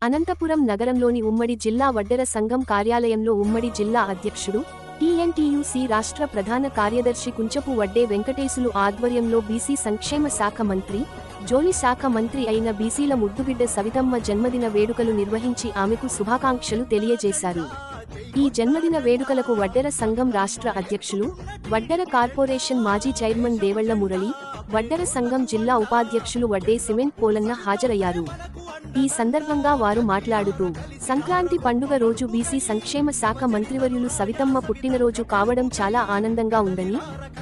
అనంతపురం నగరంలోని ఉమ్మడి జిల్లా వడ్డెర సంఘం కార్యాలయంలో ఉమ్మడి జిల్లా అధ్యక్షుడు టీఎన్టీయూసీ రాష్ట్ర ప్రధాన కార్యదర్శి కుంచపు వడ్డే వెంకటేశులు ఆధ్వర్యంలో బీసీ సంక్షేమ శాఖ మంత్రి, జోలి శాఖ మంత్రి అయిన బీసీల ముద్దుబిడ్డ సవితమ్మ జన్మదిన వేడుకలు నిర్వహించి ఆమెకు శుభాకాంక్షలు తెలియజేశారు. ఈ జన్మదిన వేడుకలకు వడ్డెర సంఘం రాష్ట్ర అధ్యక్షులు, వడ్డెర కార్పొరేషన్ మాజీ చైర్మన్ దేవళ్ల మురళి, వడ్డెర సంఘం జిల్లా ఉపాధ్యక్షులు వడ్డే సిమెంట్ పోలన్న హాజరయ్యారు. ఈ సందర్భంగా వారు మాట్లాడుతూ, సంక్రాంతి పండుగ రోజు బీసీ సంక్షేమ శాఖ మంత్రివర్యులు సవితమ్మ పుట్టినరోజు కావడం చాలా ఆనందంగా ఉందని,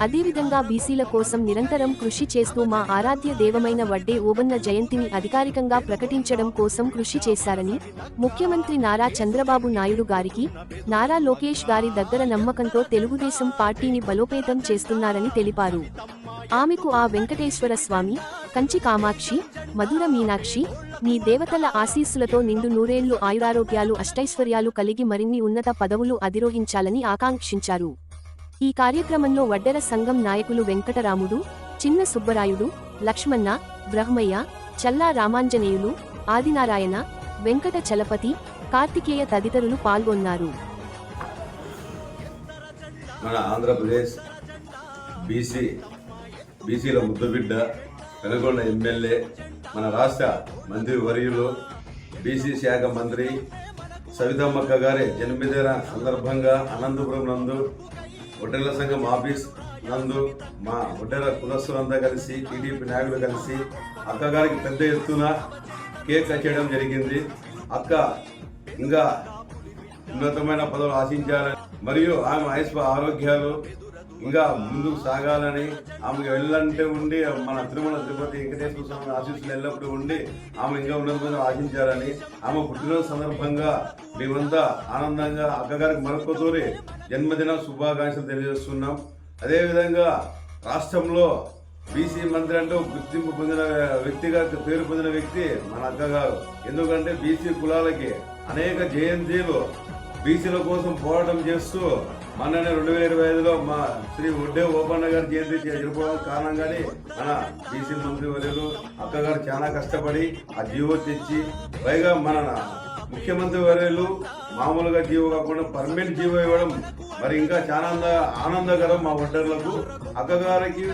అదేవిధంగా బీసీల కోసం నిరంతరం కృషి చేస్తూ మా ఆరాధ్య దేవమైన వడ్డే ఓబన్న జయంతిని అధికారికంగా ప్రకటించడం కోసం కృషి చేశారని, ముఖ్యమంత్రి నారా చంద్రబాబు నాయుడు గారికి, నారా లోకేష్ గారి దగ్గర నమ్మకంతో తెలుగుదేశం పార్టీని బలోపేతం చేస్తున్నారని తెలిపారు. ఆమెకు ఆ వెంకటేశ్వర స్వామి, కంచి కామాక్షి, మధుర మీనాక్షి, నీ దేవతల ఆశీస్సులతో నిండు నూరేళ్లు ఆయురారోగ్యాలు అష్టైశ్వర్యాలు కలిగి మరిన్ని ఉన్నత పదవులు అధిరోహించాలని ఆకాంక్షించారు. ఈ కార్యక్రమంలో వడ్డెర సంఘం నాయకులు వెంకటరాముడు, చిన్న సుబ్బరాయుడు, లక్ష్మణ, బ్రహ్మయ్య, చల్లా రామాంజనేయులు, ఆదినారాయణ, వెంకట చలపతి, కార్తికేయ తదితరులు పాల్గొన్నారు. మన ఆంధ్రప్రదేశ్ బీసీల ముద్దుబిడ్డ, పెనుగొండ ఎమ్మెల్యే, మన రాష్ట్ర మంత్రి వర్యులు, బీసీ శాఖ మంత్రి సవితమ్మక్క గారి జన్మదిన సందర్భంగా అనంతపురం నందు వడ్డెర సంఘం ఆఫీస్ నందు మా వడ్డెర కులస్తులంతా కలిసి, టీడీపీ నాయకులు కలిసి అక్కగారికి పెద్ద ఎత్తున కేక్ కట్ చేయడం జరిగింది. అక్క ఇంకా ఉన్నతమైన పదవులు ఆశించాలని మరియు ఆమె ఆరోగ్యాలు ఇంకా ముందుకు సాగాలని, ఆమెకు వెళ్ళంటే ఉండి మన తిరుమల తిరుపతి వెంకటేశ్వర స్వామి ఆశీస్సులు ఎల్లప్పుడూ ఉండి ఆమె ఇంకా ఉన్నతమైన ఆశించాలని, ఆమె పుట్టినరోజు సందర్భంగా మేమంతా ఆనందంగా అక్కగారికి మరొకతోరి జన్మదిన శుభాకాంక్షలు తెలియజేస్తున్నాం. అదేవిధంగా రాష్ట్రంలో బీసీ మంత్రి అంటూ గుర్తింపు పొందిన వ్యక్తిగా పేరు పొందిన వ్యక్తి మన అక్కగారు. ఎందుకంటే బీసీ కులాలకి అనేక జయంతిలు బీసీల కోసం పోరాటం చేస్తూ మొన్ననే 2025లో మా శ్రీ వడ్డే ఓబన్న గారి జయంతి జరుపుకోవడానికి కారణంగానే మన బీసీ మంత్రి వర్యులు అక్కగారు చాలా కష్టపడి ఆ జీవో తెచ్చి, పైగా మన ముఖ్యమంత్రి వర్యులు మామూలుగా జీవో కాకుండా పర్మనెంట్ జీవో ఇవ్వడం మరి ఇంకా చాలా ఆనందకరం మా వడ్డర్లకు. అక్కగారికి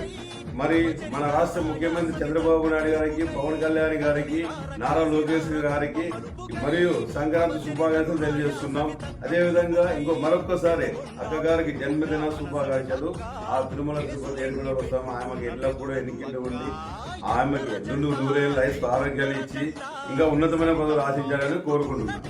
మరి మన రాష్ట్ర ముఖ్యమంత్రి చంద్రబాబు నాయుడు గారికి, పవన్ కళ్యాణ్ గారికి, నారా లోకేష్ గారికి మరియు సంక్రాంతి శుభాకాంక్షలు తెలియజేస్తున్నాం. అదేవిధంగా మరొక్కసారి అక్కగారికి జన్మదిన శుభాకాంక్షలు. ఆ తిరుమల తిరుపతి ఏడుగులో వస్తాము. ఆమెకి ఎల్లప్పుడూ ఎన్నికలు ఉండి ఆమెకి 200 ఆరోగ్యాలు ఇచ్చి ఇంకా ఉన్నతమైన పదవులు ఆశించాలని కోరుకుంటున్నాం.